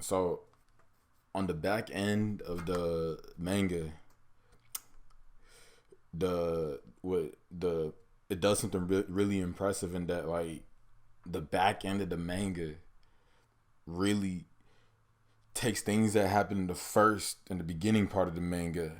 So on the back end of the manga, the it does something really impressive in that, like, the back end of the manga really takes things that happen in the beginning part of the manga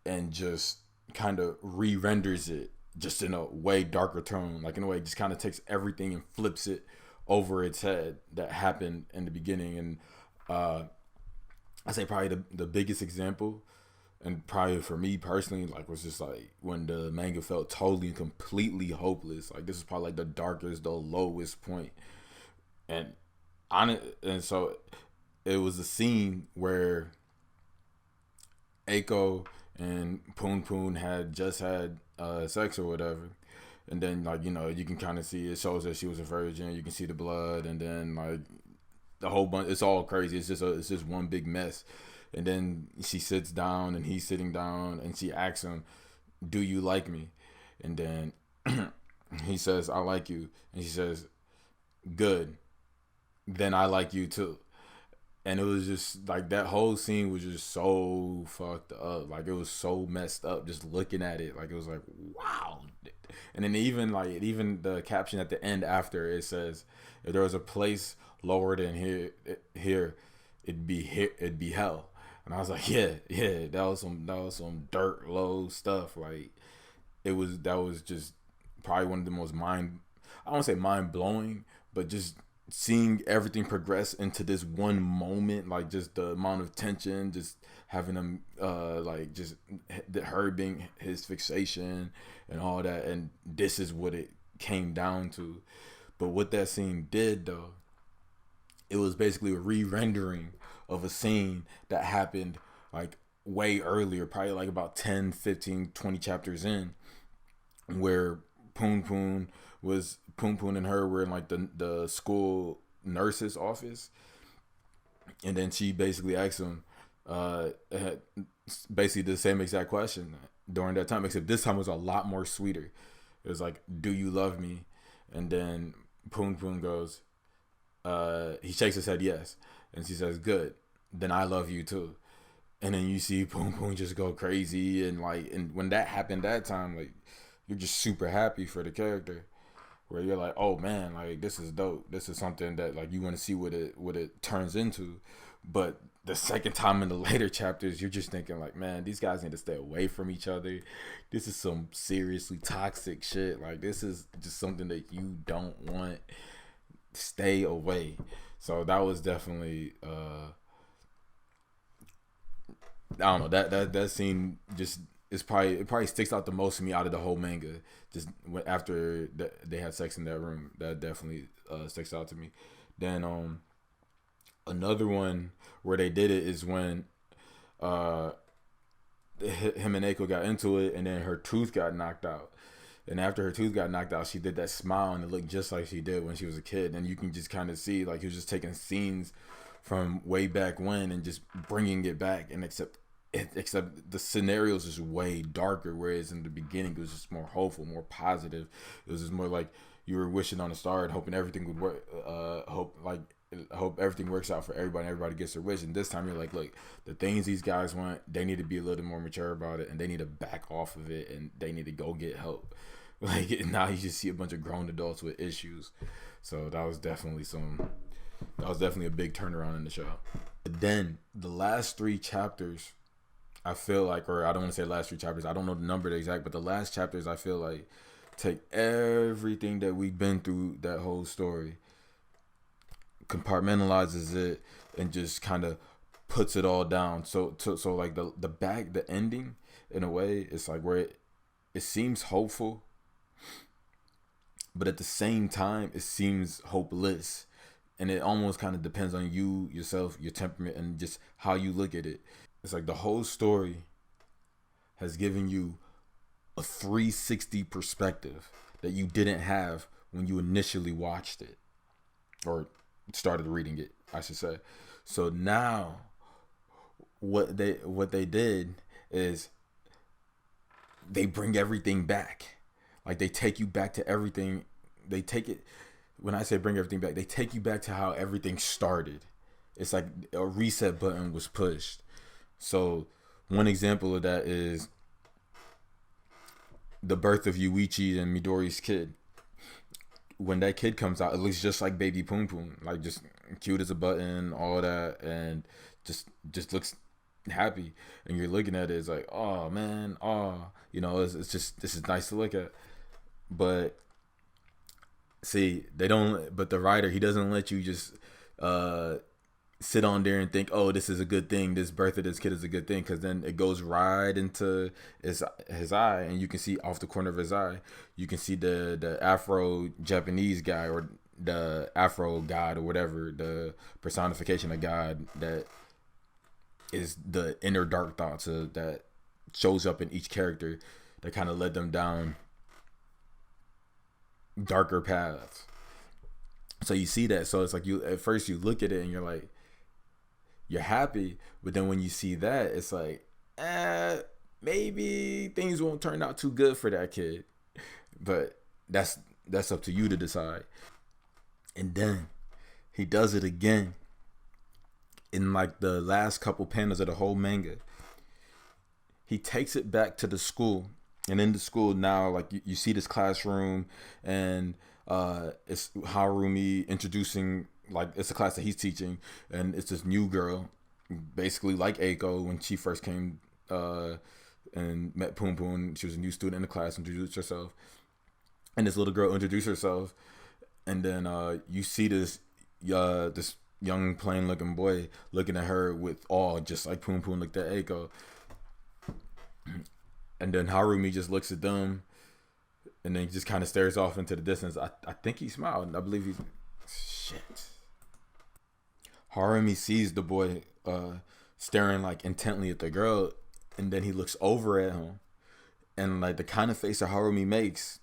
and just kind of re-renders it just in a way darker tone, like in a way just kind of takes everything and flips it over its head that happened in the beginning. And uh I say probably the biggest example, and probably for me personally, like, was just like when the manga felt totally and completely hopeless. Like, this is probably like the darkest, the lowest point. And on it, and so it was a scene where Aiko and Punpun had just had sex or whatever, and then, like, you can kind of see it shows that she was a virgin. You can see the blood, and then, like, the whole bunch. It's all crazy. It's just one big mess. And then she sits down, and he's sitting down, and she asks him, "Do you like me?" And then he says, "I like you." And she says, "Good. Then I like you too." And it was just like that whole scene was just so fucked up. Like, it was so messed up just looking at it. Like, it was like, wow. And then even the caption at the end after it says, "If there was a place lower than here, it'd be hell." And I was like, yeah, that was some dirt low stuff. Like, that was just probably one of the most I don't say mind blowing, but just seeing everything progress into this one moment, like, just the amount of tension, just having him, like, just her being his fixation and all that, and this is what it came down to. But what that scene did, though, it was basically a re-rendering of a scene that happened, like, way earlier, probably like about 10, 15, 20 chapters in, where Punpun and her were in, like, the school nurse's office. And then she basically asked him basically the same exact question during that time, except this time was a lot more sweeter. It was like, "Do you love me?" And then Punpun goes, he shakes his head yes. And she says, "Good. Then I love you too." And then you see Punpun just go crazy. And, like, and when that happened that time, like, you're just super happy for the character, where you're like, oh man, like, this is dope. This is something that, like, you want to see what it turns into. But the second time in the later chapters, you're just thinking, like, man, these guys need to stay away from each other. This is some seriously toxic shit. Like, this is just something that you don't want. Stay away. So that was definitely I don't know, that scene just it probably sticks out the most to me out of the whole manga. Just after they had sex in that room, that definitely sticks out to me. Then another one where they did it is when him and Eiko got into it, and then her tooth got knocked out. And after her tooth got knocked out, she did that smile, and it looked just like she did when she was a kid. And you can just kind of see, like, he was just taking scenes from way back when and just bringing it back. And except the scenarios is way darker, whereas in the beginning it was just more hopeful, more positive. It was just more like you were wishing on a star and hoping everything would work. Hope everything works out for everybody. Everybody gets their wish. And this time you're like, look, the things these guys want, they need to be a little more mature about it, and they need to back off of it, and they need to go get help. Like, now you just see a bunch of grown adults with issues. So that was definitely a big turnaround in the show. But then the last 3 chapters, I feel like, or I don't want to say last 3 chapters, I don't know the number exact, but the last chapters, I feel like, take everything that we've been through, that whole story, compartmentalizes it, and just kind of puts it all down. So like the ending, in a way, it's like where it seems hopeful, but at the same time it seems hopeless. And it almost kind of depends on you, yourself, your temperament, and just how you look at it. It's like the whole story has given you a 360 perspective that you didn't have when you initially watched it, or started reading it, I should say. So now what they did is they bring everything back. Like, they take you back to everything. They take it, when I say bring everything back, they take you back to how everything started it's like a reset button was pushed. So one example of that is the birth of Yuichi and Midori's kid. When that kid comes out, it looks just like baby Punpun, like just cute as a button, all that, and just looks happy. And you're looking at it, it's like, oh man, oh, it's just, this is nice to look at. But see, but the writer, he doesn't let you just sit on there and think, oh, this is a good thing, this birth of this kid is a good thing, because then it goes right into his eye, and you can see off the corner of his eye, you can see the Afro Japanese guy, or the Afro god, or whatever, the personification of God that is the inner dark thoughts that shows up in each character that kind of led them down darker paths. So you see that, so it's like, you at first you look at it and you're like, you're happy, but then when you see that, it's like, maybe things won't turn out too good for that kid. But that's up to you to decide. And then he does it again in like the last couple panels of the whole manga. He takes it back to the school, and in the school now, like you see this classroom, and it's Harumi introducing, like, it's a class that he's teaching, and it's this new girl, basically like Aiko when she first came and met Punpun. She was a new student in the class, introduced herself, and this little girl introduced herself, and then you see this young plain looking boy looking at her with awe, just like Punpun looked at Aiko. And then Harumi just looks at them, and then he just kind of stares off into the distance. I think he smiled. I believe he's... Shit. Harumi sees the boy staring like intently at the girl, and then he looks over at him, and like the kind of face that Harumi makes,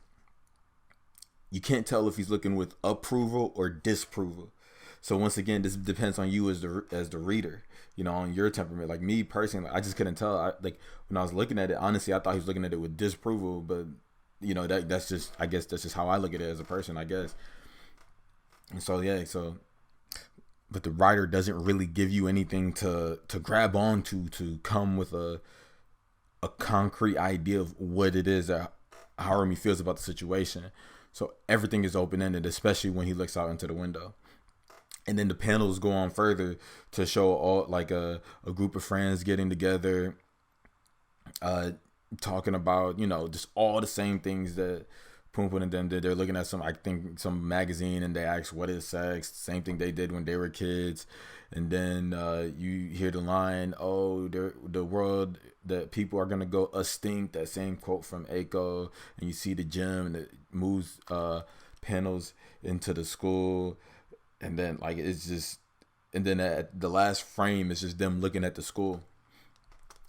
you can't tell if he's looking with approval or disapproval. So once again, this depends on you as the reader, on your temperament. Like me personally, I just couldn't tell. Like when I was looking at it, honestly, I thought he was looking at it with disapproval, but that's just, I guess that's just how I look at it as a person, I guess. And so yeah, but the writer doesn't really give you anything to grab onto to come with a concrete idea of what it is that Harumi feels about the situation. So everything is open-ended, especially when he looks out into the window. And then the panels go on further to show all like a group of friends getting together, talking about, just all the same things that Punpun and them did. They're looking at some magazine, and they ask, what is sex? Same thing they did when they were kids. And then you hear the line, oh, the world, that people are going to go extinct, that same quote from Aiko. And you see the gym, and it moves panels into the school. And then like it's just, and then at the last frame, it's just them looking at the school.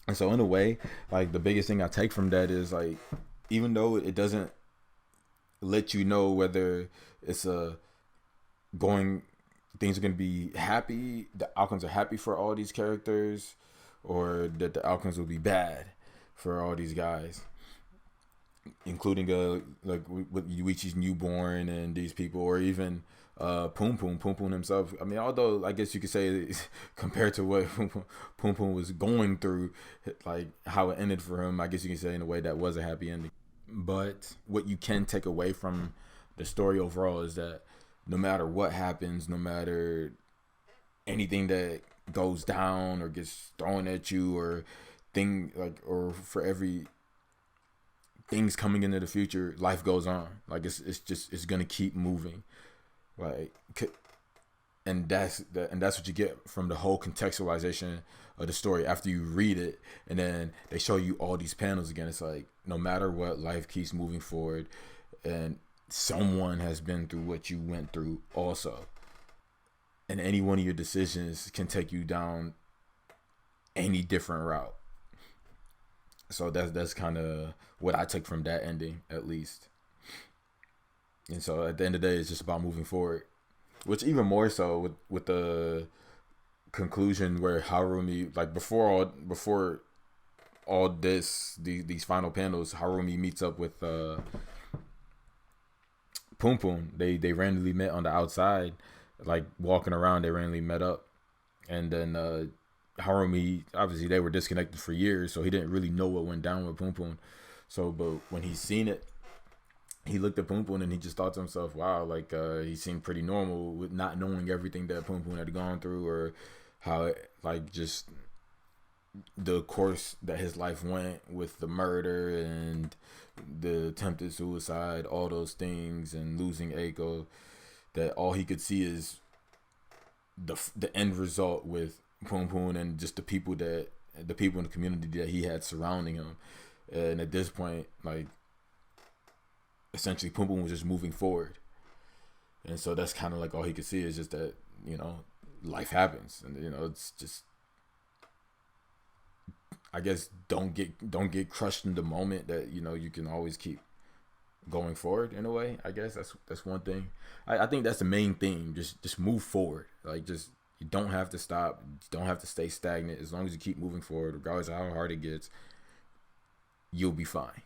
And so in a way, like the biggest thing I take from that is like, even though it doesn't let you know whether it's things are going to be happy, the outcomes are happy for all these characters, or that the outcomes will be bad for all these guys, including like with Yuichi's newborn and these people, or even Punpun himself. I mean, although I guess you could say compared to what Punpun was going through, like how it ended for him, I guess you can say in a way that was a happy ending. But what you can take away from the story overall is that no matter what happens, no matter anything that goes down or gets thrown at you, or for every things coming into the future, life goes on. Like it's gonna keep moving. Like, and that's what you get from the whole contextualization of the story after you read it, and then they show you all these panels again. It's like, no matter what, life keeps moving forward, and someone has been through what you went through also, and any one of your decisions can take you down any different route. So that's kind of what I took from that ending, at least. And so at the end of the day, it's just about moving forward, which even more so with the conclusion where Harumi, like before all these final panels, Harumi meets up with Punpun. They randomly met on the outside, like walking around. They randomly met up, And then Harumi, obviously they were disconnected for years, so he didn't really know what went down with Punpun. So, but when he seen it, he looked at Punpun and he just thought to himself, "Wow, like he seemed pretty normal with not knowing everything that Punpun had gone through, or how it, like just the course that his life went with the murder and the attempted suicide, all those things, and losing Aiko. That all he could see is the end result with Punpun and just the people in the community that he had surrounding him. And at this point, like essentially Punpun was just moving forward. And so that's kind of like all he could see is just that, life happens, and it's just, I guess, don't get crushed in the moment, that you can always keep going forward in a way. I guess that's one thing. I think that's the main thing. Just move forward. Like, just, you don't have to stop. You don't have to stay stagnant. As long as you keep moving forward, regardless of how hard it gets, you'll be fine.